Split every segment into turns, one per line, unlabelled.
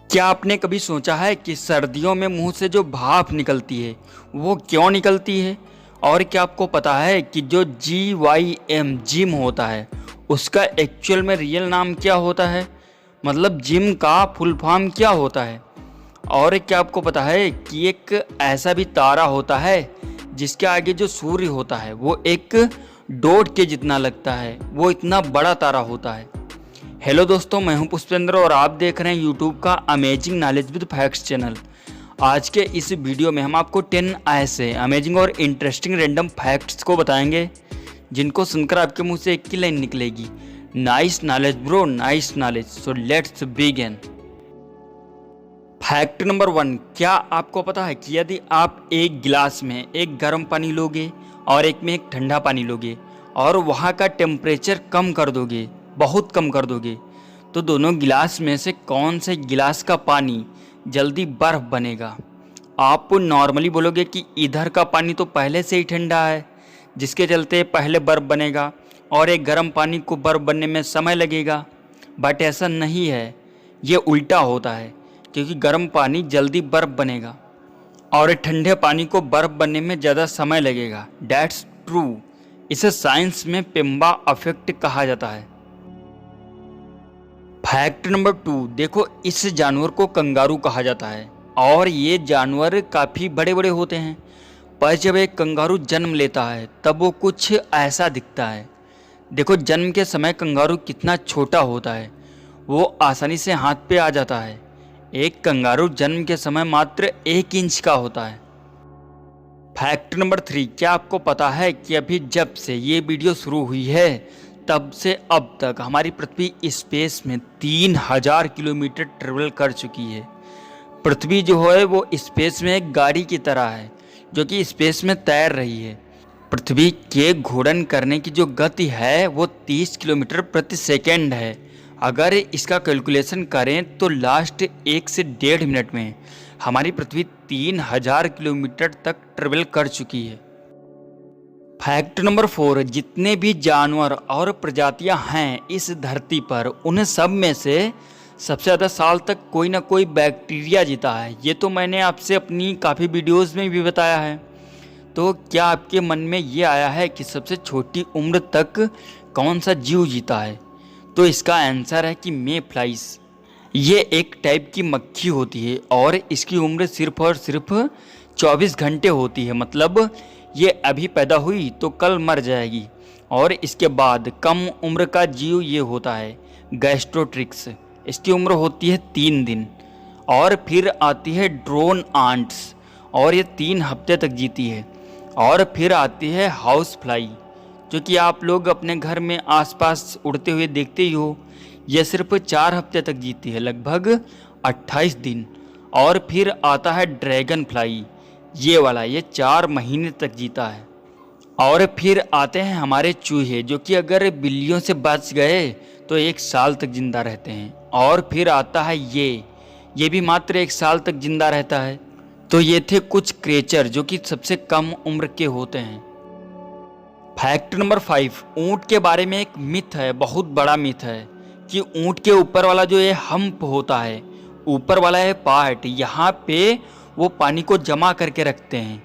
क्या आपने कभी सोचा है कि सर्दियों में मुंह से जो भाप निकलती है वो क्यों निकलती है? और क्या आपको पता है कि जो GYM जिम होता है उसका एक्चुअल में रियल नाम क्या होता है? मतलब जिम का फुल फॉर्म क्या होता है? और क्या आपको पता है कि एक ऐसा भी तारा होता है जिसके आगे जो सूर्य होता है वो एक डॉट के जितना लगता है, वो इतना बड़ा तारा होता है। हेलो दोस्तों, मैं हूं पुष्पेंद्र और आप देख रहे हैं यूट्यूब का amazing knowledge with facts channel. आज के इस वीडियो में हम आपको 10 ऐसे अमेजिंग और इंटरेस्टिंग रैंडम फैक्ट्स को बताएंगे जिनको सुनकर आपके मुंह से एक ही लाइन निकलेगी, nice knowledge bro, nice knowledge. So let's begin. Fact number 1, क्या आपको पता है कि यदि आप एक गिलास में एक गर्म पानी लोगे और एक में एक ठंडा पानी लोगे और वहाँ का टेम्परेचर कम कर दोगे, बहुत कम कर दोगे, तो दोनों गिलास में से कौन से गिलास का पानी जल्दी बर्फ़ बनेगा? आप नॉर्मली बोलोगे कि इधर का पानी तो पहले से ही ठंडा है जिसके चलते पहले बर्फ़ बनेगा और एक गर्म पानी को बर्फ़ बनने में समय लगेगा। बट ऐसा नहीं है, ये उल्टा होता है, क्योंकि गर्म पानी जल्दी बर्फ़ बनेगा और ठंडे पानी को बर्फ़ बनने में ज़्यादा समय लगेगा। That's true. इसे साइंस में पेम्बा इफेक्ट कहा जाता है। फैक्ट नंबर 2, देखो इस जानवर को कंगारू कहा जाता है और ये जानवर काफ़ी बड़े बड़े होते हैं, पर जब एक कंगारू जन्म लेता है तब वो कुछ ऐसा दिखता है। देखो जन्म के समय कंगारू कितना छोटा होता है, वो आसानी से हाथ पे आ जाता है। एक कंगारू जन्म के समय मात्र 1 इंच का होता है। फैक्ट नंबर 3, क्या आपको पता है कि अभी जब से ये वीडियो शुरू हुई है तब से अब तक हमारी पृथ्वी स्पेस में 3000 किलोमीटर ट्रेवल कर चुकी है। पृथ्वी जो है वो स्पेस में एक गाड़ी की तरह है जो कि स्पेस में तैर रही है। पृथ्वी के घूर्णन करने की जो गति है वो 30 किलोमीटर प्रति सेकेंड है। अगर इसका कैलकुलेशन करें तो लास्ट 1 से 1.5 मिनट में हमारी पृथ्वी 3000 किलोमीटर तक ट्रेवल कर चुकी है। फैक्ट नंबर 4, जितने भी जानवर और प्रजातियां हैं इस धरती पर, उन सब में से सबसे ज़्यादा साल तक कोई ना कोई बैक्टीरिया जीता है। ये तो मैंने आपसे अपनी काफ़ी वीडियोस में भी बताया है। तो क्या आपके मन में ये आया है कि सबसे छोटी उम्र तक कौन सा जीव जीता है? तो इसका आंसर है कि मे फ्लाइज। ये एक टाइप की मक्खी होती है और इसकी उम्र सिर्फ और सिर्फ 24 घंटे होती है। मतलब ये अभी पैदा हुई तो कल मर जाएगी। और इसके बाद कम उम्र का जीव ये होता है गैस्ट्रोट्रिक्स। इसकी उम्र होती है 3 दिन। और फिर आती है ड्रोन आंट्स और ये 3 हफ्ते तक जीती है। और फिर आती है हाउस फ्लाई जो कि आप लोग अपने घर में आसपास उड़ते हुए देखते ही हो। यह सिर्फ 4 हफ्ते तक जीती है, लगभग 28 दिन। और फिर आता है ड्रैगन फ्लाई, ये वाला, ये 4 महीने तक जीता है। और फिर आते हैं हमारे चूहे जो कि अगर बिल्लियों से बच गए तो 1 साल तक जिंदा रहते हैं। और फिर आता है ये भी मात्र 1 साल तक जिंदा रहता है। तो ये थे कुछ क्रिएचर जो कि सबसे कम उम्र के होते हैं। फैक्ट नंबर 5, ऊँट के बारे में एक मिथ है, बहुत बड़ा मिथ है कि ऊँट के ऊपर वाला जो ये हम्प होता है, ऊपर वाला है पार्ट, यहाँ पे वो पानी को जमा करके रखते हैं।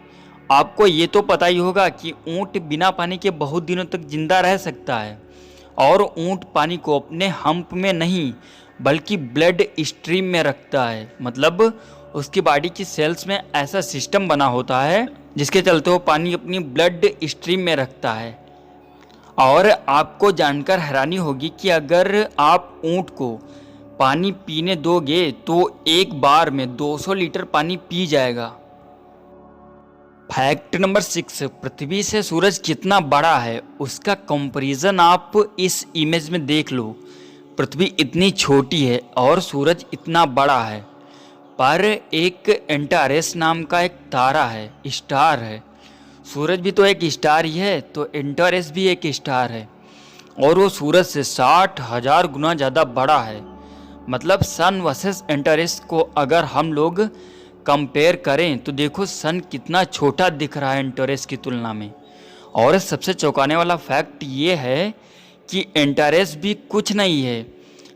आपको ये तो पता ही होगा कि ऊँट बिना पानी के बहुत दिनों तक जिंदा रह सकता है। और ऊँट पानी को अपने हम्प में नहीं बल्कि ब्लड स्ट्रीम में रखता है। मतलब उसकी बॉडी की सेल्स में ऐसा सिस्टम बना होता है जिसके चलते वो पानी अपनी ब्लड स्ट्रीम में रखता है। और आपको जानकर हैरानी होगी कि अगर आप ऊँट को पानी पीने दोगे तो एक बार में 200 लीटर पानी पी जाएगा। फैक्ट नंबर 6, पृथ्वी से सूरज कितना बड़ा है उसका कंपैरिजन आप इस इमेज में देख लो। पृथ्वी इतनी छोटी है और सूरज इतना बड़ा है, पर एक एंटारेस नाम का एक तारा है, स्टार है। सूरज भी तो एक स्टार ही है, तो एंटारेस भी एक स्टार है और वो सूरज से 60,000 गुना ज़्यादा बड़ा है। मतलब सन वर्सेस एंटारेस को अगर हम लोग कंपेयर करें तो देखो सन कितना छोटा दिख रहा है एंटारेस की तुलना में। और सबसे चौंकाने वाला फैक्ट ये है कि एंटारेस भी कुछ नहीं है,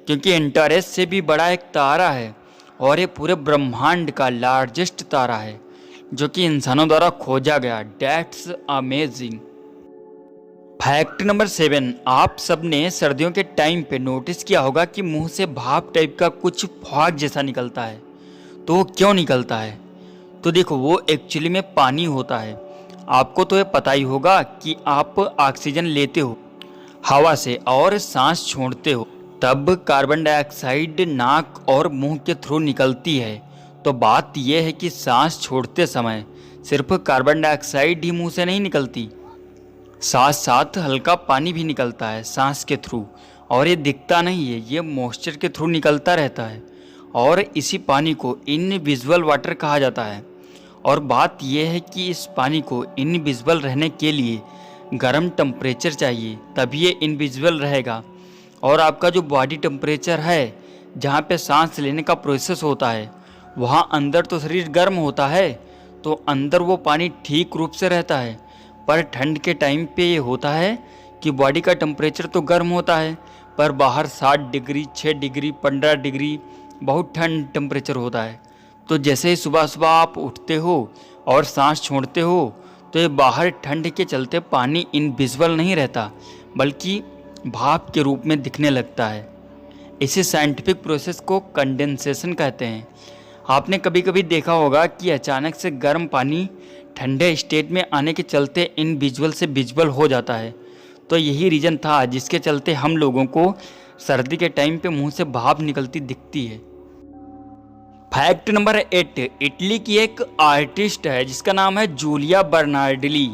क्योंकि एंटारेस से भी बड़ा एक तारा है और ये पूरे ब्रह्मांड का लार्जेस्ट तारा है जो कि इंसानों द्वारा खोजा गया। Dates amazing. फैक्ट नंबर 7, आप सबने सर्दियों के टाइम पे नोटिस किया होगा कि मुंह से भाप टाइप का कुछ फॉग जैसा निकलता है। तो वो क्यों निकलता है? तो देखो, वो एक्चुअली में पानी होता है। आपको तो ये पता ही होगा कि आप ऑक्सीजन लेते हो हवा से और सांस छोड़ते हो, तब कार्बन डाइऑक्साइड नाक और मुंह के थ्रू निकलती है। तो बात यह है कि सांस छोड़ते समय सिर्फ कार्बन डाइऑक्साइड ही मुंह से नहीं निकलती, साथ साथ हल्का पानी भी निकलता है सांस के थ्रू। और ये दिखता नहीं है, ये मॉइस्चर के थ्रू निकलता रहता है और इसी पानी को इनविजिबल वाटर कहा जाता है। और बात यह है कि इस पानी को इनविजिबल रहने के लिए गर्म टेम्परेचर चाहिए, तभी ये इनविजिबल रहेगा। और आपका जो बॉडी टेम्परेचर है, जहाँ पे सांस लेने का प्रोसेस होता है, वहाँ अंदर तो शरीर गर्म होता है, तो अंदर वो पानी ठीक रूप से रहता है। पर ठंड के टाइम पे ये होता है कि बॉडी का टेम्परेचर तो गर्म होता है, पर बाहर 7 डिग्री, 6 डिग्री, 15 डिग्री बहुत ठंड टेम्परेचर होता है। तो जैसे ही सुबह सुबह आप उठते हो और सांस छोड़ते हो, तो ये बाहर ठंड के चलते पानी इनविजिबल नहीं रहता, बल्कि भाप के रूप में दिखने लगता है। इसी साइंटिफिक प्रोसेस को कंडेंसेशन कहते हैं। आपने कभी कभी देखा होगा कि अचानक से गर्म पानी ठंडे स्टेट में आने के चलते इनविजिबल से विजिबल हो जाता है। तो यही रीज़न था जिसके चलते हम लोगों को सर्दी के टाइम पे मुंह से भाप निकलती दिखती है। फैक्ट नंबर 8, इटली की एक आर्टिस्ट है जिसका नाम है जूलिया बर्नार्डिली।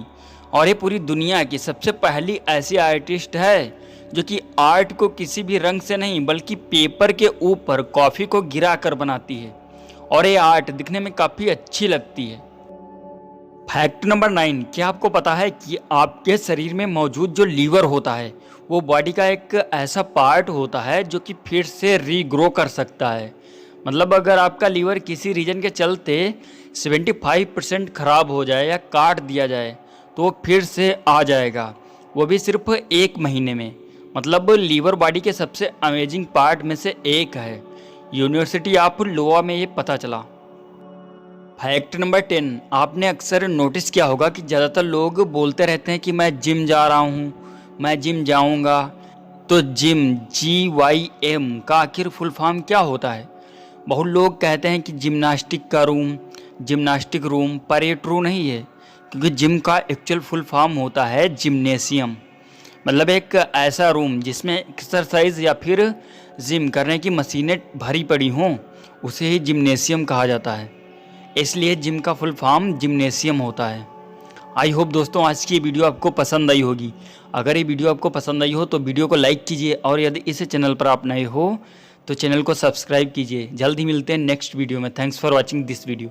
और ये पूरी दुनिया की सबसे पहली ऐसी आर्टिस्ट है जो कि आर्ट को किसी भी रंग से नहीं बल्कि पेपर के ऊपर कॉफ़ी को गिरा कर बनाती है। और ये आर्ट दिखने में काफ़ी अच्छी लगती है। फैक्ट नंबर 9, क्या आपको पता है कि आपके शरीर में मौजूद जो लीवर होता है, वो बॉडी का एक ऐसा पार्ट होता है जो कि फिर से रीग्रो कर सकता है। मतलब अगर आपका लीवर किसी रीजन के चलते 75% ख़राब हो जाए या काट दिया जाए, तो वो फिर से आ जाएगा, वो भी सिर्फ 1 महीने में। मतलब लीवर बॉडी के सबसे अमेजिंग पार्ट में से एक है। यूनिवर्सिटी ऑफ लोआ में ये पता चला। फैक्ट नंबर 10, आपने अक्सर नोटिस किया होगा कि ज़्यादातर लोग बोलते रहते हैं कि मैं जिम जा रहा हूँ, मैं जिम जाऊँगा। तो जिम GYM का आखिर फुल फॉर्म क्या होता है? बहुत लोग कहते हैं कि जिम्नास्टिक रूम, पर ये ट्रू नहीं है, क्योंकि जिम का एक्चुअल फुल फॉर्म होता है जिम्नेशियम। मतलब एक ऐसा रूम जिसमें एक्सरसाइज या फिर जिम करने की मशीनें भरी पड़ी हों, उसे ही जिम्नेशियम कहा जाता है। इसलिए जिम का फुल फॉर्म जिम्नेशियम होता है। आई होप दोस्तों आज की वीडियो आपको पसंद आई होगी। अगर ये वीडियो आपको पसंद आई हो तो वीडियो को लाइक कीजिए, और यदि इस चैनल पर आप नए हो तो चैनल को सब्सक्राइब कीजिए। जल्द ही मिलते हैं नेक्स्ट वीडियो में। Thanks for watching this video.